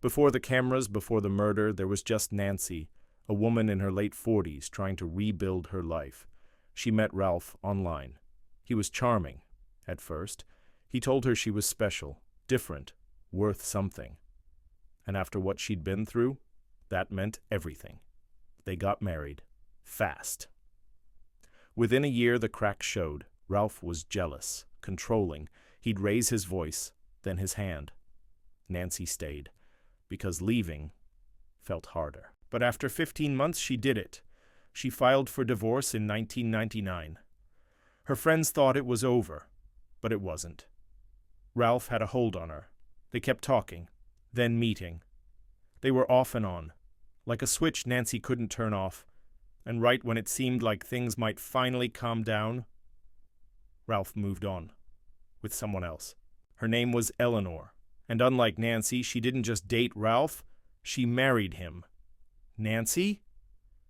Before the cameras, before the murder, there was just Nancy, a woman in her late 40s trying to rebuild her life. She met Ralph online. He was charming, at first. He told her she was special, different, worth something. And after what she'd been through, that meant everything. They got married. Fast. Within a year, the cracks showed. Ralph was jealous, controlling. He'd raise his voice, then his hand. Nancy stayed, because leaving felt harder. But after 15 months, she did it. She filed for divorce in 1999. Her friends thought it was over, but it wasn't. Ralph had a hold on her. They kept talking, then meeting. They were off and on, like a switch Nancy couldn't turn off, and right when it seemed like things might finally calm down, Ralph moved on, with someone else. Her name was Eleanor, and unlike Nancy, she didn't just date Ralph, she married him. Nancy?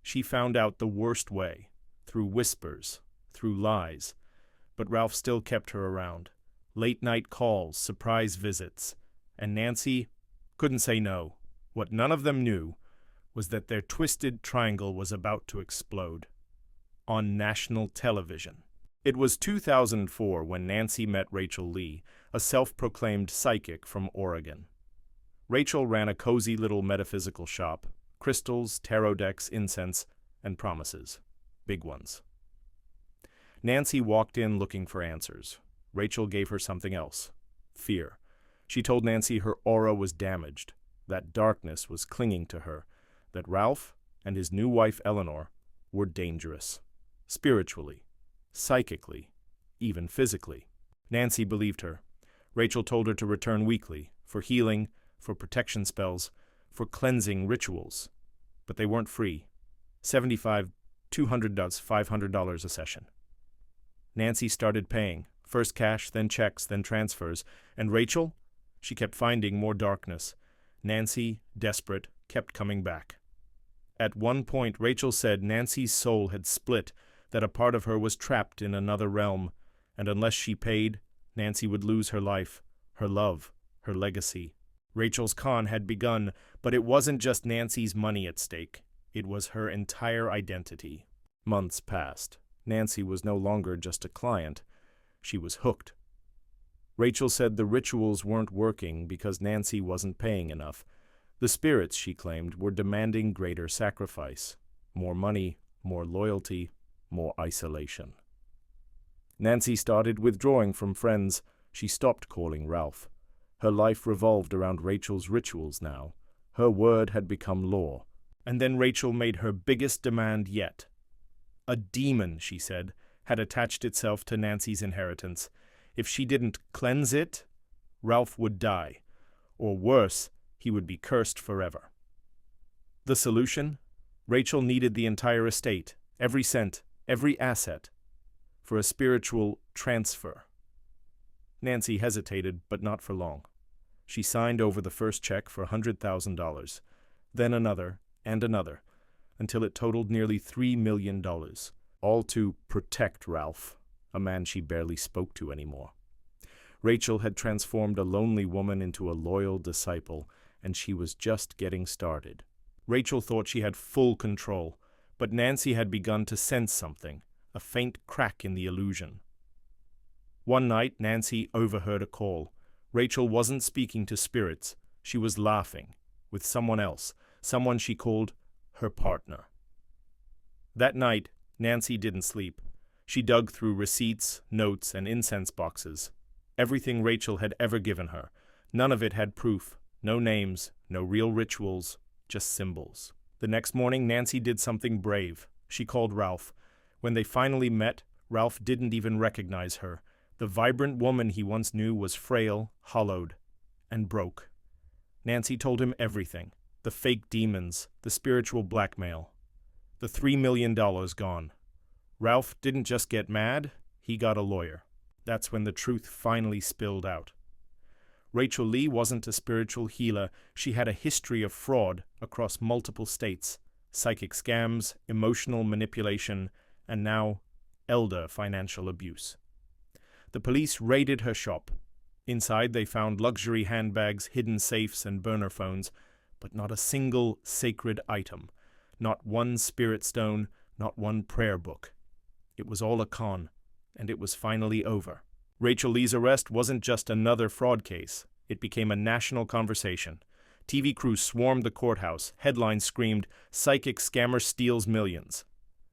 She found out the worst way, through whispers, through lies, but Ralph still kept her around. Late-night calls, surprise visits, and Nancy couldn't say no. What none of them knew was that their twisted triangle was about to explode. On national television. It was 2004 when Nancy met Rachel Lee, a self-proclaimed psychic from Oregon. Rachel ran a cozy little metaphysical shop, crystals, tarot decks, incense, and promises. Big ones. Nancy walked in looking for answers. Rachel gave her something else. Fear. She told Nancy her aura was damaged, that darkness was clinging to her, that Ralph and his new wife Eleanor were dangerous. Spiritually, psychically, even physically. Nancy believed her. Rachel told her to return weekly, for healing, for protection spells, for cleansing rituals. But they weren't free. $75, $200, $500 a session. Nancy started paying, first cash, then checks, then transfers, and Rachel? She kept finding more darkness. Nancy, desperate, kept coming back. At one point, Rachel said Nancy's soul had split, that a part of her was trapped in another realm, and unless she paid, Nancy would lose her life, her love, her legacy. Rachel's con had begun, but it wasn't just Nancy's money at stake. It was her entire identity. Months passed. Nancy was no longer just a client. She was hooked. Rachel said the rituals weren't working because Nancy wasn't paying enough. The spirits, she claimed, were demanding greater sacrifice. More money, more loyalty, more isolation. Nancy started withdrawing from friends. She stopped calling Ralph. Her life revolved around Rachel's rituals now. Her word had become law. And then Rachel made her biggest demand yet. A demon, she said, had attached itself to Nancy's inheritance. If she didn't cleanse it, Ralph would die. Or worse, he would be cursed forever. The solution? Rachel needed the entire estate, every cent, every asset, for a spiritual transfer. Nancy hesitated, but not for long. She signed over the first check for $100,000, then another and another, until it totaled nearly $3 million, all to protect Ralph, a man she barely spoke to anymore. Rachel had transformed a lonely woman into a loyal disciple, and she was just getting started. Rachel thought she had full control, but Nancy had begun to sense something, a faint crack in the illusion. One night, Nancy overheard a call. Rachel wasn't speaking to spirits. She was laughing, with someone else, someone she called her partner. That night, Nancy didn't sleep. She dug through receipts, notes, and incense boxes. Everything Rachel had ever given her. None of it had proof. No names, no real rituals, just symbols. The next morning, Nancy did something brave. She called Ralph. When they finally met, Ralph didn't even recognize her. The vibrant woman he once knew was frail, hollowed, and broke. Nancy told him everything. The fake demons, the spiritual blackmail. The $3 million gone. Ralph didn't just get mad, he got a lawyer. That's when the truth finally spilled out. Rachel Lee wasn't a spiritual healer. She had a history of fraud across multiple states, psychic scams, emotional manipulation, and now elder financial abuse. The police raided her shop. Inside, they found luxury handbags, hidden safes, and burner phones, but not a single sacred item, not one spirit stone, not one prayer book. It was all a con, and it was finally over. Rachel Lee's arrest wasn't just another fraud case. It became a national conversation. TV crews swarmed the courthouse. Headlines screamed, "Psychic scammer steals millions."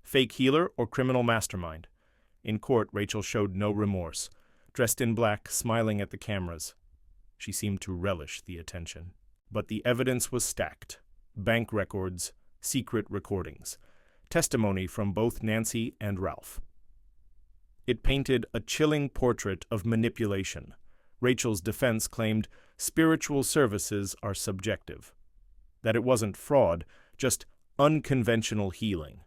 Fake healer or criminal mastermind? In court, Rachel showed no remorse. Dressed in black, smiling at the cameras. She seemed to relish the attention. But the evidence was stacked. Bank records, secret recordings, testimony from both Nancy and Ralph. It painted a chilling portrait of manipulation. Rachel's defense claimed spiritual services are subjective, that it wasn't fraud, just unconventional healing.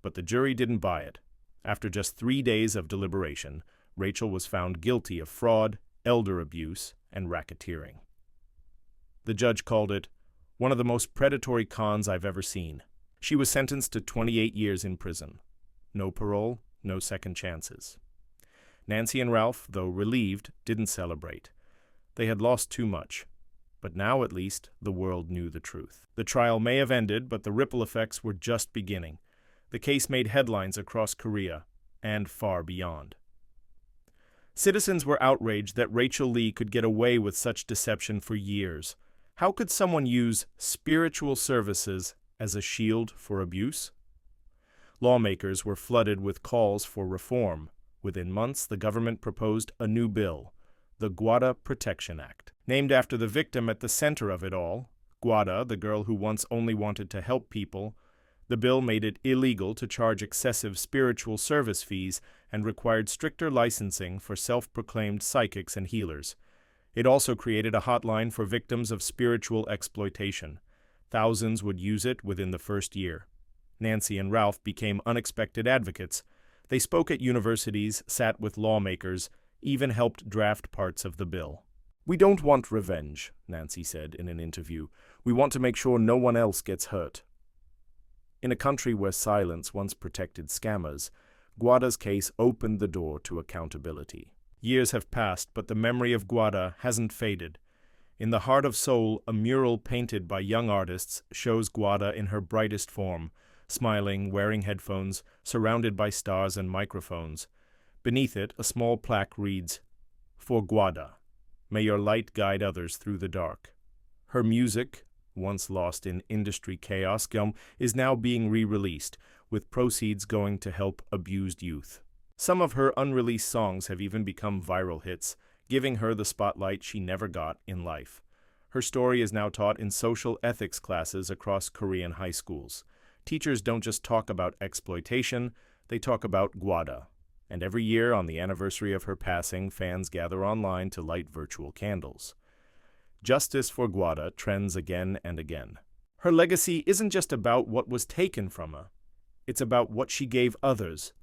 But the jury didn't buy it. After just 3 days of deliberation, Rachel was found guilty of fraud, elder abuse, and racketeering. The judge called it one of the most predatory cons I've ever seen. She was sentenced to 28 years in prison. No parole, no second chances. Nancy and Ralph, though relieved, didn't celebrate. They had lost too much. But now, at least, the world knew the truth. The trial may have ended, but the ripple effects were just beginning. The case made headlines across Korea and far beyond. Citizens were outraged that Rachel Lee could get away with such deception for years. How could someone use spiritual services as a shield for abuse? Lawmakers were flooded with calls for reform. Within months, the government proposed a new bill, the Guada Protection Act. Named after the victim at the center of it all, Guada, the girl who once only wanted to help people, the bill made it illegal to charge excessive spiritual service fees and required stricter licensing for self-proclaimed psychics and healers. It also created a hotline for victims of spiritual exploitation. Thousands would use it within the first year. Nancy and Ralph became unexpected advocates. They spoke at universities, sat with lawmakers, even helped draft parts of the bill. "We don't want revenge," Nancy said in an interview. "We want to make sure no one else gets hurt." In a country where silence once protected scammers, Guada's case opened the door to accountability. Years have passed, but the memory of Guada hasn't faded. In the Heart of Seoul, a mural painted by young artists shows Guada in her brightest form, smiling, wearing headphones, surrounded by stars and microphones. Beneath it, a small plaque reads, "For Guada, may your light guide others through the dark." Her music, once lost in industry chaos, is now being re-released, with proceeds going to help abused youth. Some of her unreleased songs have even become viral hits, giving her the spotlight she never got in life. Her story is now taught in social ethics classes across Korean high schools. Teachers don't just talk about exploitation, they talk about Guada. And every year, on the anniversary of her passing, fans gather online to light virtual candles. Justice for Guada trends again and again. Her legacy isn't just about what was taken from her. It's about what she gave others,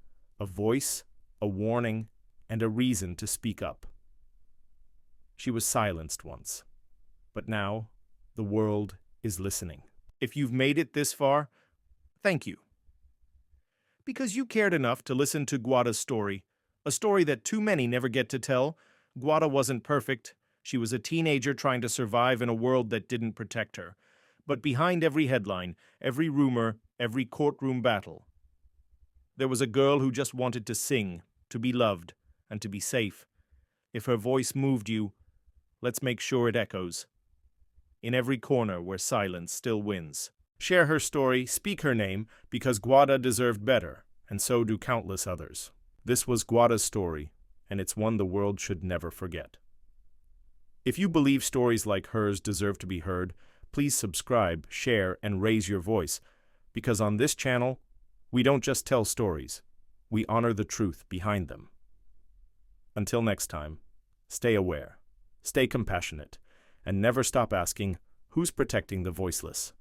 a voice, a warning, and a reason to speak up. She was silenced once, but now the world is listening. If you've made it this far, thank you. Because you cared enough to listen to Guada's story, a story that too many never get to tell. Guada wasn't perfect. She was a teenager trying to survive in a world that didn't protect her. But behind every headline, every rumor, every courtroom battle, there was a girl who just wanted to sing, to be loved, and to be safe. If her voice moved you, let's make sure it echoes in every corner where silence still wins. Share her story, speak her name, because Guada deserved better, and so do countless others. This was Guada's story, and it's one the world should never forget. If you believe stories like hers deserve to be heard, please subscribe, share, and raise your voice, because on this channel, we don't just tell stories, we honor the truth behind them. Until next time, stay aware, stay compassionate, and never stop asking, who's protecting the voiceless?